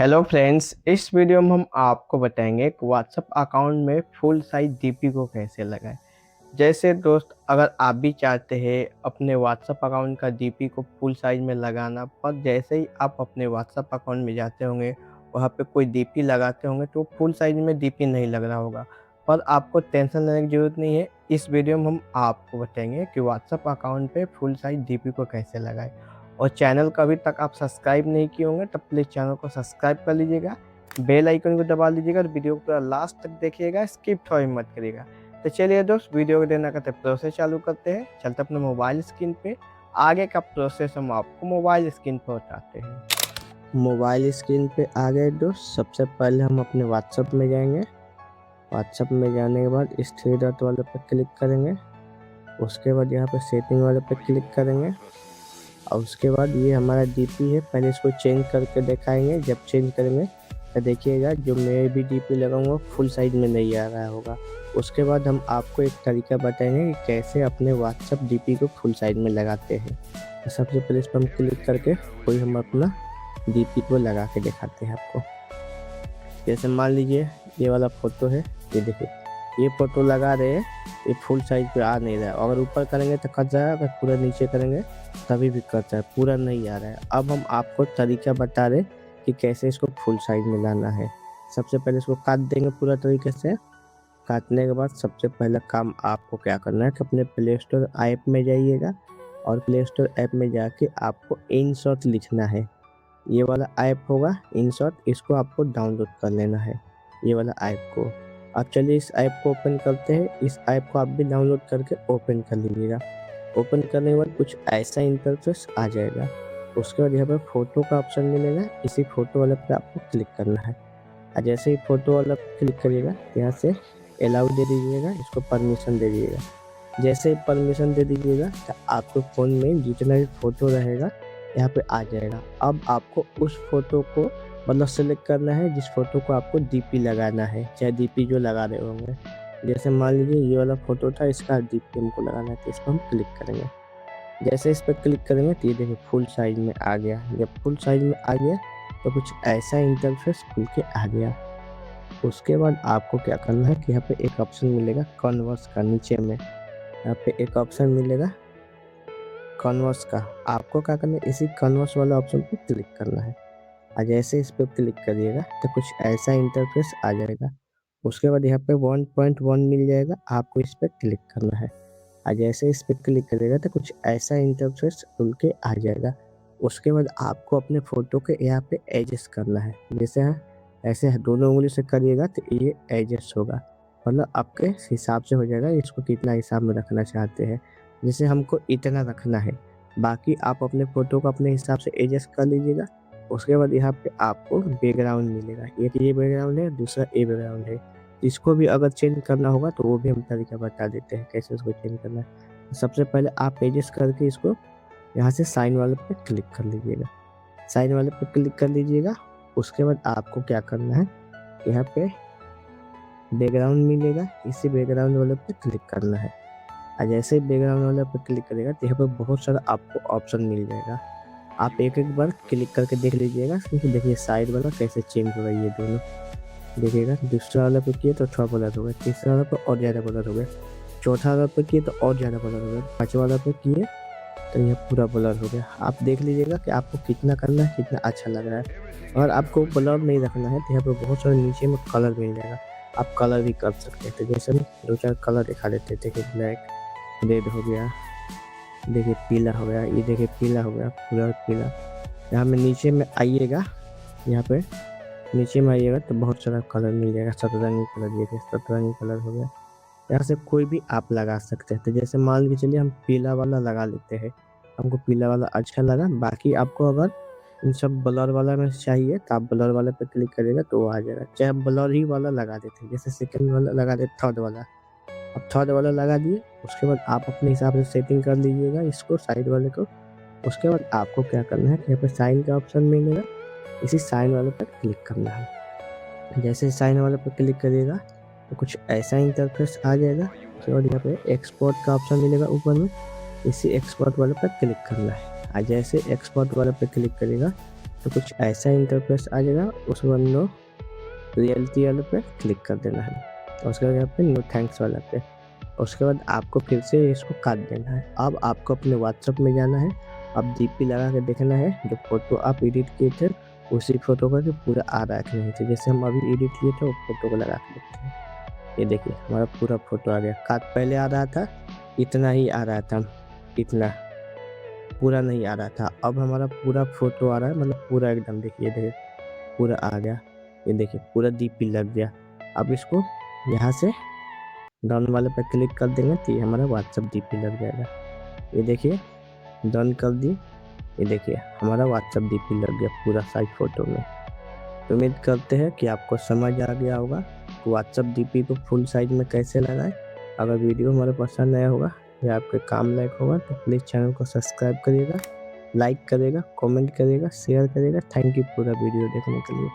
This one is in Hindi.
हेलो फ्रेंड्स, इस वीडियो में हम आपको बताएंगे कि व्हाट्सएप अकाउंट में फुल साइज डीपी को कैसे लगाएं। जैसे दोस्त, अगर आप भी चाहते हैं अपने व्हाट्सएप अकाउंट का डीपी को फुल साइज में लगाना, पर जैसे ही आप अपने व्हाट्सएप अकाउंट में जाते होंगे, वहाँ पे कोई डीपी लगाते होंगे तो फुल साइज में डीपी नहीं लग रहा होगा। पर आपको टेंशन लेने की ज़रूरत नहीं है। इस वीडियो में हम आपको बताएंगे कि व्हाट्सएप अकाउंट पे फुल साइज डीपी को कैसे लगाएं। और चैनल को अभी तक आप सब्सक्राइब नहीं किए होंगे तो प्लीज़ चैनल को सब्सक्राइब कर लीजिएगा, बेल आइकन को दबा लीजिएगा और वीडियो को पूरा लास्ट तक देखिएगा, स्किप थोड़ा भी मत करिएगा। तो चलिए दोस्त, वीडियो को देना करते प्रोसेस चालू करते हैं। चलते अपने मोबाइल स्क्रीन पे, आगे का प्रोसेस हम आपको मोबाइल स्क्रीन पर बताते हैं। मोबाइल स्क्रीन पे आ गए दोस्त, सबसे पहले हम अपने व्हाट्सएप में जाएंगे। व्हाट्सएप में जाने के बाद इस थ्री डॉट वाले पर क्लिक करेंगे। उसके बाद यहाँ पे सेटिंग वाले पर क्लिक करेंगे और उसके बाद ये हमारा डीपी है, पहले इसको चेंज करके दिखाएंगे। जब चेंज करेंगे तो देखिएगा जो मैं भी डीपी लगाऊंगा फुल साइज में नहीं आ रहा होगा। उसके बाद हम आपको एक तरीका बताएंगे कि कैसे अपने व्हाट्सएप डीपी को फुल साइज में लगाते हैं। तो सबसे पहले इस पर हम क्लिक करके कोई हम अपना डीपी को लगा के दिखाते हैं आपको। जैसे मान लीजिए ये वाला फ़ोटो है, ये देखिए ये फ़ोटो लगा रहे हैं, ये फुल साइज पे आ नहीं रहा है। अगर ऊपर करेंगे तो कट जाएगा, अगर पूरा नीचे करेंगे तभी भी कट है, पूरा नहीं आ रहा है। अब हम आपको तरीका बता रहे कि कैसे इसको फुल साइज में लाना है। सबसे पहले इसको काट देंगे पूरा तरीके से। काटने के बाद सबसे पहला काम आपको क्या करना है कि अपने प्ले स्टोर ऐप में जाइएगा और प्ले स्टोर ऐप में जाके आपको इनशॉट लिखना है। ये वाला ऐप होगा इनशॉट, इसको आपको डाउनलोड कर लेना है, ये वाला ऐप को। अब चलिए इस ऐप को ओपन करते हैं। इस ऐप को आप भी डाउनलोड करके ओपन कर लीजिएगा। ओपन करने के बाद कुछ ऐसा इंटरफेस आ जाएगा। उसके बाद यहाँ पर फोटो का ऑप्शन मिलेगा, इसी फोटो वाले पर आपको क्लिक करना है। और जैसे ही फोटो वाला क्लिक करिएगा यहाँ से अलाउ दे दीजिएगा, इसको परमिशन दे दीजिएगा। जैसे ही परमिशन दे दीजिएगा तो आपके फ़ोन में जितना भी फ़ोटो रहेगा यहाँ पे आ जाएगा। अब आपको उस फोटो को मतलब सेलेक्ट करना है जिस फोटो को आपको डीपी लगाना है, चाहे डीपी जो लगा रहे होंगे। जैसे मान लीजिए ये वाला फोटो था, इसका डीपी हमको लगाना है, तो इस पर हम क्लिक करेंगे। जैसे इस पर क्लिक करेंगे तो ये देखिए फुल साइज में आ गया। जब फुल साइज में आ गया तो कुछ ऐसा इंटरफेस खुल के आ गया। उसके बाद आपको क्या करना है कि यहाँ पे एक ऑप्शन मिलेगा कन्वर्स का, नीचे में यहाँ पे एक ऑप्शन मिलेगा कन्वर्स का। आपको क्या करना है, इसी कन्वर्स वाला ऑप्शन पे क्लिक करना है। और जैसे इस पर क्लिक करिएगा तो कुछ ऐसा इंटरफेस आ जाएगा। उसके बाद यहाँ पे 1.1 मिल जाएगा, आपको इस पर क्लिक करना है। और जैसे इस पर क्लिक करिएगा तो कुछ ऐसा इंटरफेस खुल के आ जाएगा। उसके बाद आपको अपने फ़ोटो के यहाँ पे एडजस्ट करना है। जैसे ऐसे दोनों उंगली से करिएगा तो ये एडजस्ट होगा, मतलब आपके हिसाब से हो जाएगा। इसको कितना हिसाब में रखना चाहते हैं, जैसे हमको इतना रखना है, बाकी आप अपने फ़ोटो को अपने हिसाब से एडजस्ट कर लीजिएगा। उसके बाद यहाँ पे आपको बैकग्राउंड मिलेगा, एक ये बैकग्राउंड है, दूसरा ये बैकग्राउंड है। इसको भी अगर चेंज करना होगा तो वो भी हम तरीका बता देते हैं कैसे उसको चेंज करना है। सबसे पहले आप एडजस्ट करके इसको यहाँ से साइन वाले पे क्लिक कर लीजिएगा, साइन वाले पे क्लिक कर लीजिएगा। उसके बाद आपको क्या करना है, यहाँ पे बैकग्राउंड मिलेगा, इसी बैकग्राउंड वाले पे क्लिक करना है। और जैसे बैकग्राउंड वाले पे क्लिक करेगा तो यहाँ पे बहुत सारा आपको ऑप्शन मिल जाएगा। आप एक एक बार क्लिक करके देख लीजिएगा, क्योंकि देखिए साइड वाला कैसे चेंज हो रहा है, ये दोनों देखिएगा। दूसरा वाला पे किए तो थोड़ा ब्लर हो गया, तीसरा वाला पे और ज़्यादा ब्लर हो गया, चौथा वाला पे किए तो और ज़्यादा ब्लर हो गया, पाँचवा वाला पे किए तो ये पूरा ब्लर हो गया। आप देख लीजिएगा कि आपको कितना करना है, कितना अच्छा लग रहा है। अगर आपको ब्लर नहीं रखना है तो यहाँ पर बहुत सारे नीचे में कलर मिल जाएगा, आप कलर भी कर सकते हैं। तो जैसे हम 2-4 कलर दिखा देते हैं। देखिए ब्लैक, रेड हो गया, देखिए पीला हो गया, ये देखिए पीला हो गया, पूरा पीला। यहाँ में नीचे में आइएगा, यहाँ पे नीचे में आइएगा तो बहुत सारा कलर मिल जाएगा। सतरंगी कलर, देखिए सतरंगी कलर हो गया। यहाँ से कोई भी आप लगा सकते हैं। तो जैसे मान के चलिए हम पीला वाला लगा लेते हैं, हमको पीला वाला अच्छा लगा। बाकी आपको अगर इन सब ब्लर वाला में चाहिए तो आप ब्लर वाले पे क्लिक करिएगा तो वो आ जाएगा, चाहे ब्लर ही वाला लगा देते हैं। जैसे सेकंड वाला लगा देते, थर्ड वाला, अब थर्ड वाला लगा दिए। उसके बाद आप अपने हिसाब से सेटिंग कर लीजिएगा इसको, साइड वाले को। उसके बाद आपको क्या करना है कि यहाँ पे साइन का ऑप्शन मिलेगा, इसी साइन वाले पर क्लिक करना है। जैसे साइन वाले पर क्लिक करिएगा तो कुछ ऐसा इंटरफेस आ जाएगा। उसके बाद यहाँ पे एक्सपोर्ट का ऑप्शन मिलेगा ऊपर में, इसी एक्सपोर्ट वाले पर क्लिक करना है। और जैसे एक्सपोर्ट वाले पर क्लिक करिएगा तो कुछ ऐसा इंटरफेस आ जाएगा, उसके बाद नो रियलिटी वाले पे क्लिक कर देना है और उसके बाद यहाँ पे नो थैंक्स वाला पे। उसके बाद आपको फिर से इसको काट देना है। अब आपको अपने व्हाट्सएप में जाना है, अब डीपी लगा के देखना है जो फोटो आप एडिट किए थे उसी फोटो का जो पूरा आ रहा है कि नहीं। तो जैसे हम अभी एडिट किए थे वो फोटो को लगा के देखते हैं। ये देखिए हमारा पूरा फोटो आ गया। काट पहले आ रहा था इतना ही आ रहा था, इतना पूरा नहीं आ रहा था। अब हमारा पूरा फोटो आ रहा है, मतलब पूरा एकदम देखिए पूरा आ गया। ये देखिए पूरा डीपी लग गया। अब इसको यहाँ से डन वाले पे क्लिक कर देंगे तो ये हमारा व्हाट्सएप डीपी लग जाएगा। ये देखिए डन कर दिए, ये देखिए हमारा व्हाट्सएप डीपी लग गया पूरा साइज फोटो में। तो उम्मीद करते हैं कि आपको समझ आ गया होगा व्हाट्सएप डीपी को फुल साइज में कैसे लगाएं। अगर वीडियो हमारे पसंद आया होगा या आपके काम लायक होगा तो प्लीज़ चैनल को सब्सक्राइब करिएगा, लाइक करिएगा, कमेंट करिएगा, शेयर करिएगा। थैंक यू पूरा वीडियो देखने के लिए।